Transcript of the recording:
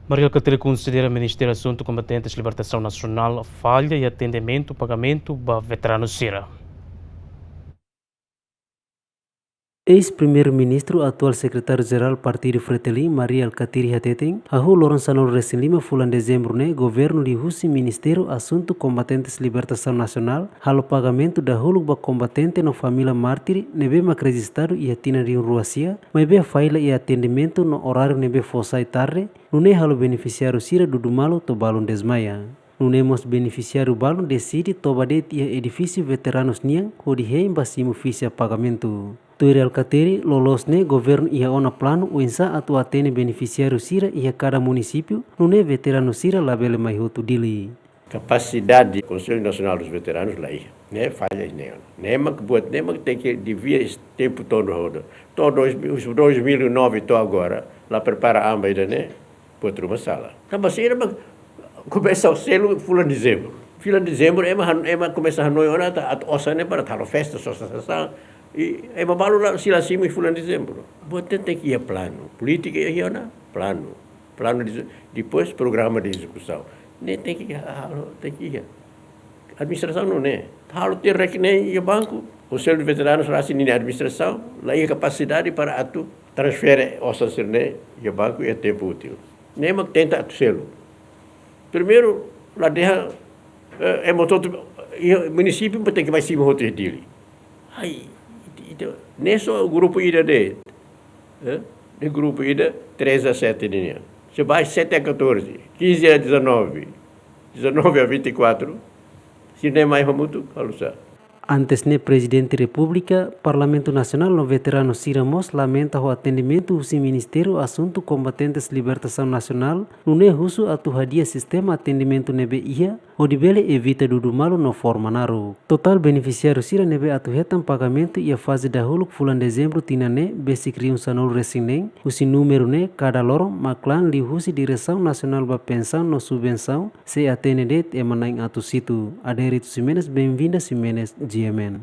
Maria Catarina considera o Ministério do Assunto Combatentes de Libertação Nacional falha e atendimento pagamento para veteranos Sira. Ex-primeiro-ministro, atual secretário-geral do Partido Fretilin, Maria Alcatiri Hateteng, ahu Lourenço Recém Lima, fulan dezembro, governo de Rússia, Ministério Assunto Combatentes Libertação Nacional, halo pagamento da hulu ba combatente no família mártir, nebe macregistrado e atina de Rússia, mas be faila e atendimento no horário nebe fossai tarde, nune halo beneficiário sira do Dumalo to balon desmaia. Nunemos beneficiário balon decide tobadet e edifício veteranos niang, hodi heim basimo fisia pagamento. Tuiri Alcateri lolosne governo ia ona plano uinsa atu atene beneficiário sira ia cada município nune veterano sira labele mai hutu dili. Capacidade do Conselho Nacional dos Veteranos lá ia, né? Falhas nela. Nema que buat, nema que tem que devia esse tempo todo roda. Todo 2009 tô agora, lá prepara a amba né? Por uma sala. Tá mas era começa o selo fulano de dezembro. Fulano de dezembro ema começa a noite ora tá ossa né para tá festa só e é babalo lá se lá cima e fulano de dezembro. Botem tem que ir a plano. Política ia na plano. Plano depois programa de execução. Nem tem que ir. Administração não é. Halo ter requene e banco. O Conselho de Veteranos rasa nem administração, lá é capacidade para atu transfere ossa serne e banco é tempo útil. Nem mas tenta atu selo. Primeiro lá deixa é motor o município tem que vai cima hotel dele. Ai nesse grupo ida de grupo ida 3 a 7 de manhã. Se vai 7 a 14, 15 a 19, 19 a 24, se não é mais muito, alusa. Antes ne Presidente República, Parlamento Nacional no veterano Sira Mos lamenta o atendimento do Ministério Assunto Combatentes Libertação Nacional no ne russo atu hadia sistema atendimento nebe ia o dibele evita dudu malo no forma naru. Total beneficiário Sira nebe atu hetam pagamento ia fase dahulu fulan dezembro tinane basic riun sanol resinem usi número ne cada lorong maklan li husi direção nacional ba pensão no subvenção se atenedet emanaing atu situ. Aderit Simenes, bem-vinda Simenes GMN.